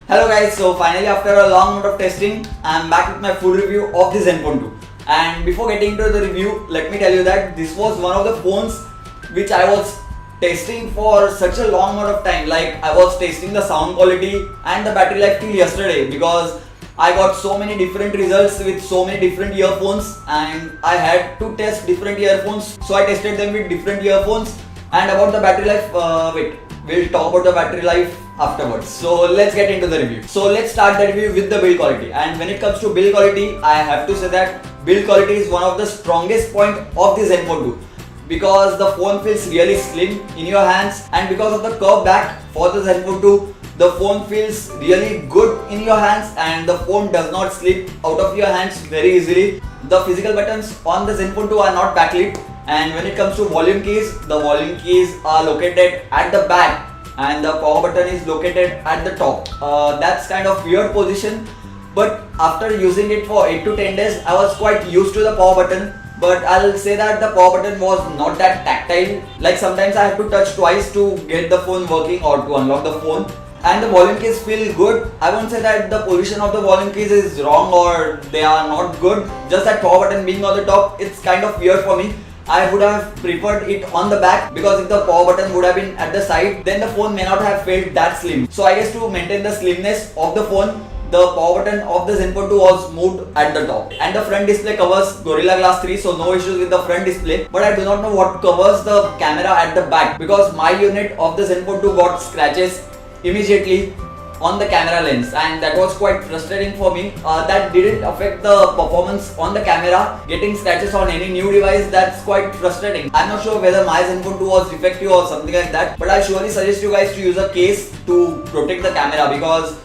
Hello guys, so finally after a long amount of testing, I am back with my full review of the Zenfone 2. And before getting into the review, let me tell you that this was one of the phones which I was testing for such a long amount of time. Like I was testing the sound quality and the battery life till yesterday because I got so many different results with so many different earphones and I had to test different earphones. So I tested them with different earphones. And about the battery life, we'll talk about the battery life afterwards. So let's get into the review. So let's start the review with the build quality. And when it comes to build quality, I have to say that build quality is one of the strongest point of the Zenfone 2 because the phone feels really slim in your hands, and because of the curved back for the Zenfone 2, the phone feels really good in your hands and the phone does not slip out of your hands very easily. The physical buttons on the Zenfone 2 are not backlit, and when it comes to volume keys, the volume keys are located at the back and the power button is located at the top. That's kind of weird position, but after using it for 8 to 10 days, I was quite used to the power button. But I'll say that the power button was not that tactile. Like sometimes I have to touch twice to get the phone working or to unlock the phone. And the volume keys feel good. I won't say that the position of the volume keys is wrong or they are not good. Just that power button being on the top, it's kind of weird for me. I would have preferred it on the back because if the power button would have been at the side, then the phone may not have felt that slim. So I guess to maintain the slimness of the phone, the power button of the Zenfone 2 was moved at the top. And the front display covers Gorilla Glass 3, so no issues with the front display. But I do not know what covers the camera at the back because my unit of the Zenfone 2 got scratches immediately on the camera lens, and that was quite frustrating for me. That didn't affect the performance on the camera. Getting scratches on any new device, that's quite frustrating. I'm not sure whether my Zenfone 2 was defective or something like that, but I surely suggest you guys to use a case to protect the camera because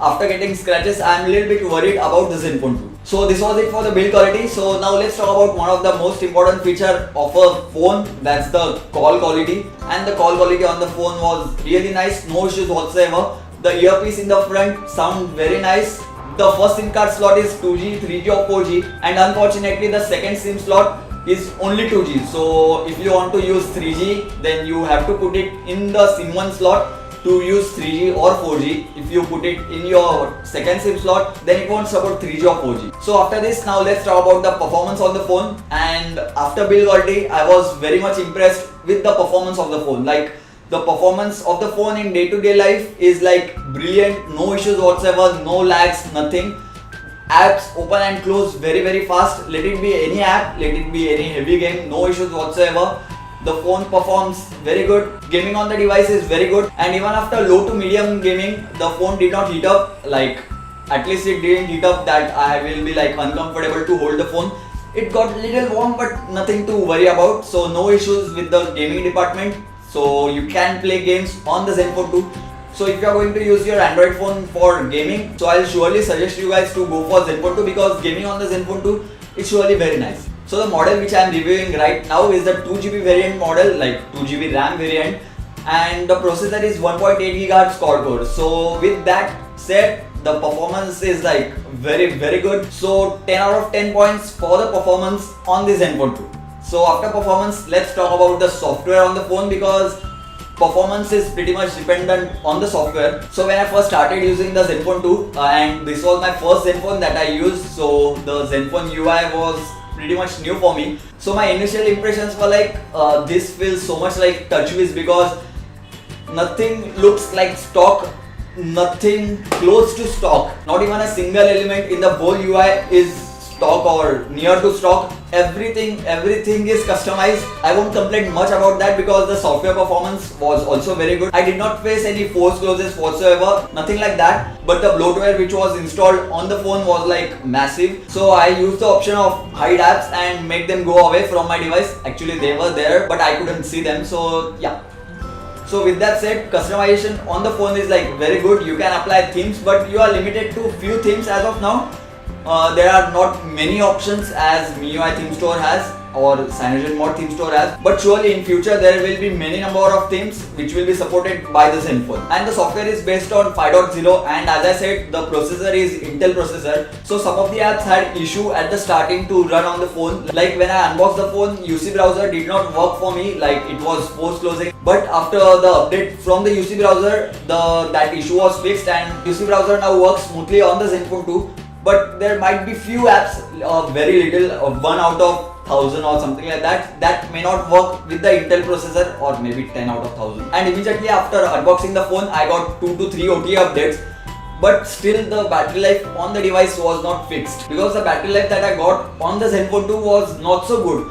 after getting scratches, I'm a little bit worried about the Zenfone 2. So this was it for the build quality. So now let's talk about one of the most important feature of a phone, that's the call quality. And the call quality on the phone was really nice, no issues whatsoever. The earpiece in the front sound very nice. The first SIM card slot is 2G, 3G or 4G, and unfortunately the second SIM slot is only 2G. So if you want to use 3G, then you have to put it in the SIM 1 slot to use 3G or 4G. If you put it in your second SIM slot, then it won't support 3G or 4G. So after this, now let's talk about the performance on the phone. And after build quality, I was very much impressed with the performance of the phone. Like the performance of the phone in day-to-day life is like brilliant, no issues whatsoever, no lags, nothing. Apps open and close very fast. Let it be any app, let it be any heavy game, no issues whatsoever. The phone performs very good. Gaming on the device is very good, and even after low to medium gaming, the phone did not heat up. Like at least it didn't heat up that I will be like uncomfortable to hold the phone. It got little warm, but nothing to worry about. So no issues with the gaming department. So you can play games on the Zenfone 2. So if you are going to use your Android phone for gaming, so I'll surely suggest you guys to go for Zenfone 2 because gaming on the Zenfone 2 is surely very nice. So the model which I am reviewing right now is the 2GB variant model, like 2GB RAM variant, and the processor is 1.8 GHz quad core. So with that said, the performance is like very good. So 10 out of 10 points for the performance on the Zenfone 2. So after performance, let's talk about the software on the phone because performance is pretty much dependent on the software. So when I first started using the Zenfone 2, and this was my first Zenfone that I used, so the Zenfone UI was pretty much new for me. So my initial impressions were like, this feels so much like TouchWiz because nothing looks like stock, nothing close to stock. Not even a single element in the whole UI is stock or near to stock. Everything is customized. I won't complain much about that because the software performance was also very good. I did not face any force closes whatsoever, nothing like that. But the bloatware which was installed on the phone was like massive. So I used the option of hide apps and make them go away from my device. Actually they were there but I couldn't see them, so yeah. So with that said, customization on the phone is like very good. You can apply themes but you are limited to few themes as of now. There are not many options as MIUI theme store has. or Cyanogen mod theme store has, but surely in future there will be many number of themes which will be supported by the Zenfone. And the software is based on 5.0, and as I said, the processor is Intel processor. So some of the apps had issue at the starting to run on the phone. Like when I unboxed the phone, UC browser did not work for me, like it was force closing. But after the update from the UC browser, that issue was fixed, and UC browser now works smoothly on the Zenfone 2. But there might be few apps, very little, 1 out of 1000 or something like that, that may not work with the Intel processor, or maybe 10 out of 1000. And immediately after unboxing the phone, I got 2 to 3 OTA updates. But still the battery life on the device was not fixed, because the battery life that I got on the Zenfone 2 was not so good.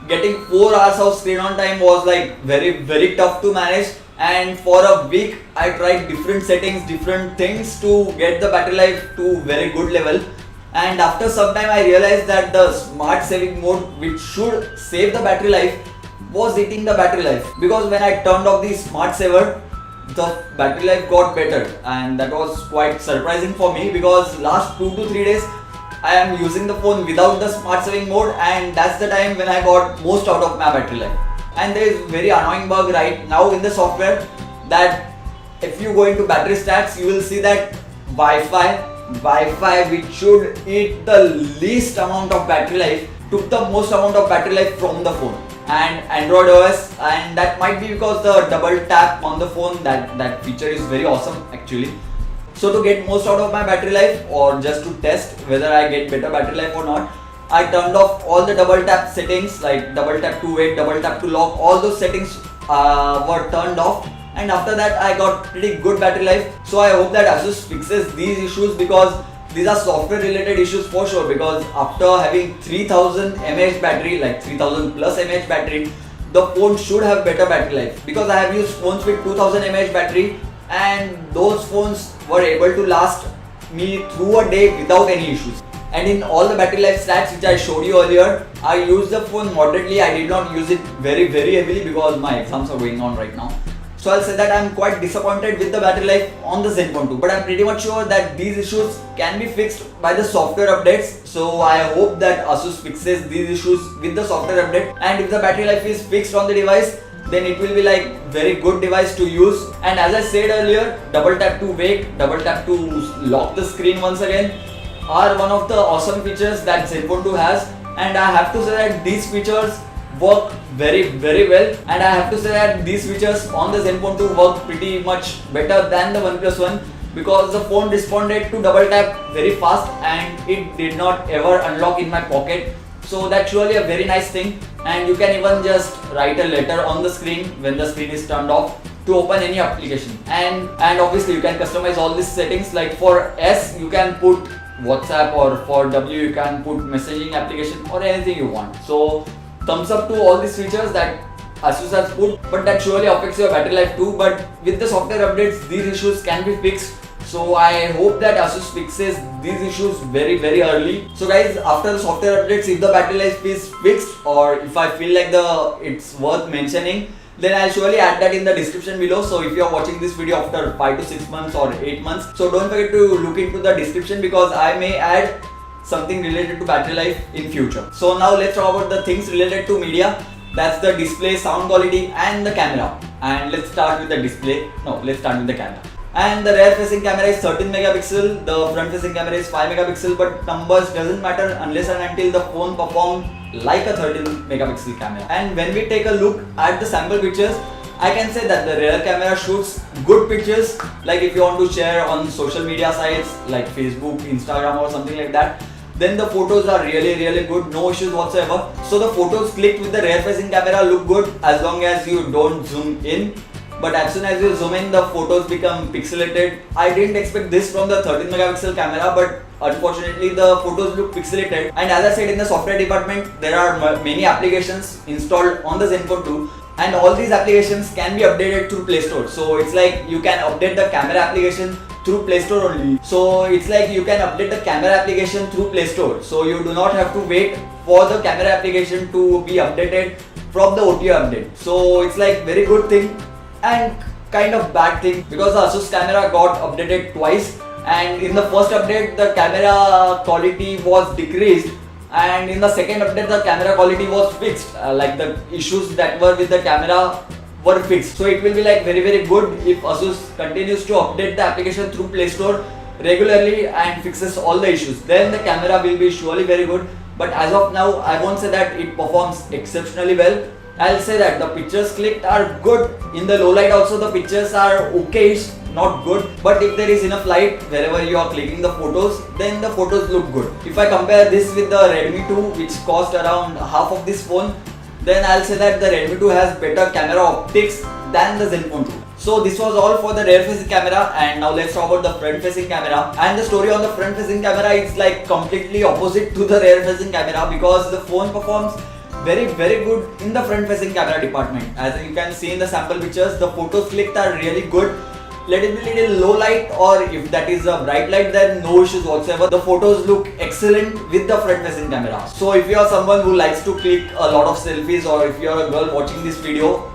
Getting 4 hours of screen on time was like very tough to manage. And for a week I tried different settings, different things to get the battery life to very good level. And after some time I realized that the smart saving mode, which should save the battery life, was eating the battery life. Because when I turned off the smart saver, the battery life got better, and that was quite surprising for me, because last 2 to 3 days I am using the phone without the smart saving mode, and that's the time when I got most out of my battery life. And there is very annoying bug right now in the software, that if you go into battery stats, you will see that Wi-Fi which should eat the least amount of battery life took the most amount of battery life from the phone. And Android OS, and that might be because the double tap on the phone, that feature is very awesome actually. So to get most out of my battery life, or just to test whether I get better battery life or not, I turned off all the double tap settings, like double tap to wait, double tap to lock, all those settings were turned off. And after that I got pretty good battery life. So I hope that Asus fixes these issues, because these are software related issues for sure. Because after having 3000 mAh battery, like 3000 plus mAh battery, the phone should have better battery life. Because I have used phones with 2000 mAh battery, and those phones were able to last me through a day without any issues. And in all the battery life stats which I showed you earlier, I used the phone moderately. I did not use it very heavily, because my exams are going on right now. So I'll say that I'm quite disappointed with the battery life on the Zenfone 2. But I'm pretty much sure that these issues can be fixed by the software updates. So I hope that Asus fixes these issues with the software update. And if the battery life is fixed on the device, then it will be like very good device to use. And as I said earlier, double tap to wake, double tap to lock the screen once again are one of the awesome features that Zenfone 2 has. And I have to say that these features work very well, and I have to say that these features on the Zenfone 2 work pretty much better than the OnePlus One, because the phone responded to double tap very fast and it did not ever unlock in my pocket. So that's surely a very nice thing. And you can even just write a letter on the screen when the screen is turned off to open any application. And obviously you can customize all these settings. Like for S you can put WhatsApp, or for W you can put messaging application, or anything you want. So thumbs up to all these features that Asus has put, but that surely affects your battery life too. But with the software updates, these issues can be fixed. So I hope that Asus fixes these issues very early. So guys, after the software updates, if the battery life is fixed, or if I feel like it's worth mentioning, then I'll surely add that in the description below. So if you are watching this video after 5 to 6 months or 8 months, so don't forget to look into the description, because I may add something related to battery life in future. So now let's talk about the things related to media. That's the display, sound quality and the camera. And let's start with the display. No, let's start with the camera. And the rear facing camera is 13 megapixel, the front facing camera is 5 megapixel, but numbers doesn't matter unless and until the phone performs like a 13 megapixel camera. And when we take a look at the sample pictures, I can say that the rear camera shoots good pictures. Like if you want to share on social media sites like Facebook, Instagram or something like that, then the photos are really good, no issues whatsoever. So the photos clicked with the rear facing camera look good as long as you don't zoom in. But as soon as you zoom in, the photos become pixelated. I didn't expect this from the 13 megapixel camera, but unfortunately the photos look pixelated. And as I said, in the software department, there are many applications installed on the Zenfone 2, and all these applications can be updated through Play Store. So it's like you can update the camera application through Play Store only. So it's like you can update the camera application through Play Store. So you do not have to wait for the camera application to be updated from the OTA update. So it's like very good thing and kind of bad thing, because the Asus camera got updated twice, and in the first update the camera quality was decreased, and in the second update the camera quality was fixed, like the issues that were with the camera were fixed. So it will be like very good if Asus continues to update the application through Play Store regularly and fixes all the issues. Then the camera will be surely very good. But as of now, I won't say that it performs exceptionally well. I'll say that the pictures clicked are good. In the low light also the pictures are okay-ish, not good. But if there is enough light wherever you are clicking the photos, then the photos look good. If I compare this with the Redmi 2, which cost around half of this phone, then I'll say that the Redmi 2 has better camera optics than the Zenfone 2. So this was all for the rear facing camera, and now let's talk about the front facing camera. And the story on the front facing camera is like completely opposite to the rear facing camera, because the phone performs very good in the front facing camera department. As you can see in the sample pictures, the photos clicked are really good. Let it be little low light, or if that is a bright light, then no issues whatsoever. The photos look excellent with the front facing camera. So if you are someone who likes to click a lot of selfies, or if you are a girl watching this video,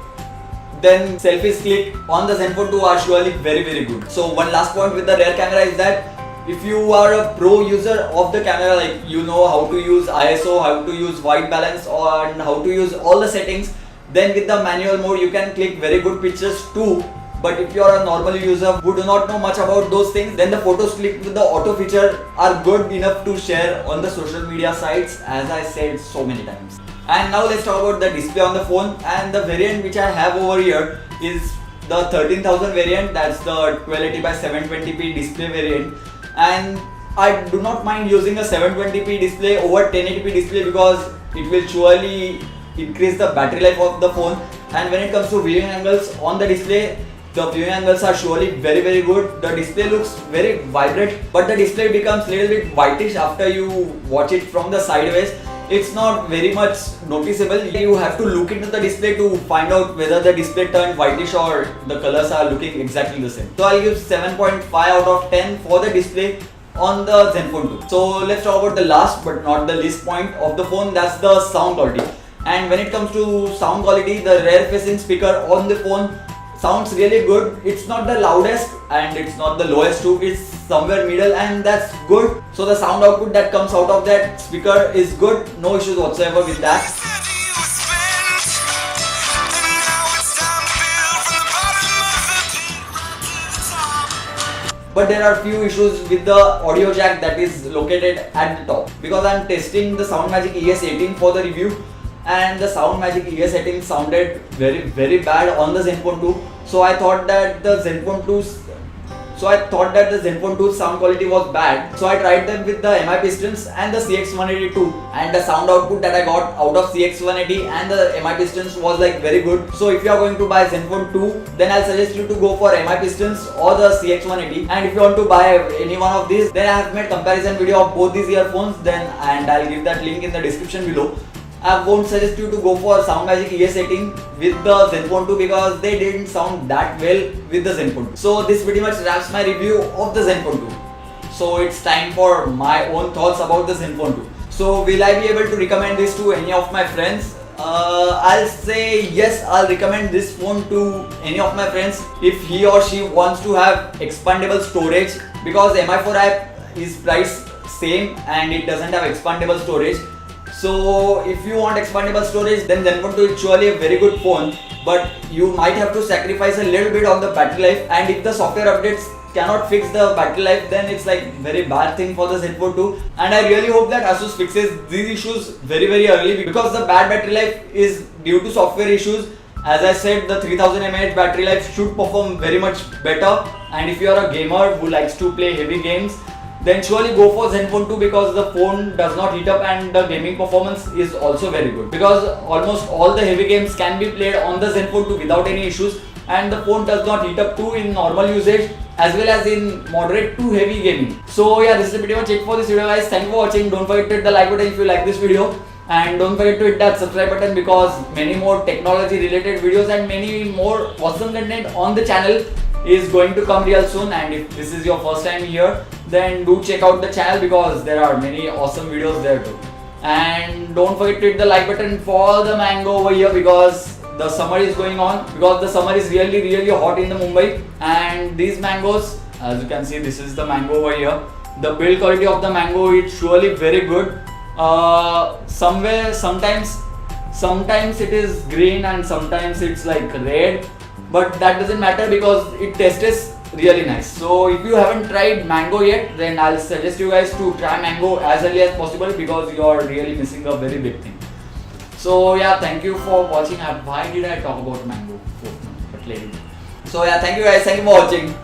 then selfies clicked on the Zenfone 2 are surely very good. So one last point with the rear camera is that if you are a pro user of the camera, like you know how to use ISO, how to use white balance, and how to use all the settings, then with the manual mode you can click very good pictures too. But if you are a normal user who do not know much about those things, then the photos clicked with the auto feature are good enough to share on the social media sites, as I said so many times. And now let's talk about the display on the phone. And the variant which I have over here is the 13,000 variant. That's the 1280 by 720p display variant. And I do not mind using a 720p display over 1080p display, because it will surely increase the battery life of the phone. And when it comes to viewing angles on the display, the viewing angles are surely very good. The display looks very vibrant, but the display becomes little bit whitish after you watch it from the sideways. It's not very much noticeable. You have to look into the display to find out whether the display turned whitish or the colors are looking exactly the same. So I'll give 7.5 out of 10 for the display on the Zenfone 2. So let's talk about the last but not the least point of the phone, that's the sound quality. And when it comes to sound quality, the rear facing speaker on the phone sounds really good. It's not the loudest and it's not the lowest too, it's somewhere middle, and that's good. So the sound output that comes out of that speaker is good, no issues whatsoever with that. But there are few issues with the audio jack that is located at the top, because I'm testing the SoundMagic ES18 for the review, and the SoundMagic ES18 sounded very bad on the Zenfone 2. So I thought that the Zenfone 2's sound quality was bad. So I tried them with the MI pistons and the CX180 and the sound output that I got out of CX180 and the MI pistons was like very good. So if you are going to buy Zenfone 2, then I'll suggest you to go for MI pistons or the CX180. And if you want to buy any one of these, then I have made comparison video of both these earphones, and I'll give that link in the description below. I won't suggest you to go for SoundMagic ES18 with the Zenfone 2, because they didn't sound that well with the Zenfone 2. So this pretty much wraps my review of the Zenfone 2. So it's time for my own thoughts about the Zenfone 2. So will I be able to recommend this to any of my friends? I'll say yes, I'll recommend this phone to any of my friends if he or she wants to have expandable storage, because MI4 app is priced same and it doesn't have expandable storage. So if you want expandable storage, then Zenfone 2 is surely a very good phone, but you might have to sacrifice a little bit of the battery life, and if the software updates cannot fix the battery life, then it's like very bad thing for the Zenfone 2. And I really hope that Asus fixes these issues very early, because the bad battery life is due to software issues. As I said, the 3000 mAh battery life should perform very much better, and if you are a gamer who likes to play heavy games, then surely go for Zenfone 2, because the phone does not heat up and the gaming performance is also very good, because almost all the heavy games can be played on the Zenfone 2 without any issues, and the phone does not heat up too in normal usage as well as in moderate to heavy gaming. So yeah, this is pretty much it for this video, guys. Thank you for watching. Don't forget to hit the like button if you like this video, and don't forget to hit that subscribe button, because many more technology related videos and many more awesome content on the channel is going to come real soon. And if this is your first time here, then do check out the channel, because there are many awesome videos there too. And don't forget to hit the like button for the mango over here, because the summer is going on, because the summer is really hot in the Mumbai. And these mangoes, as you can see, this is the mango over here. The build quality of the mango is surely very good, somewhere sometimes it is green and sometimes it's like red, but that doesn't matter because it tastes really nice. So if you haven't tried mango yet, then I'll suggest you guys to try mango as early as possible because you are really missing a very big thing. So yeah, thank you for watching. Why did I talk about mango? So yeah, thank you guys, thank you for watching.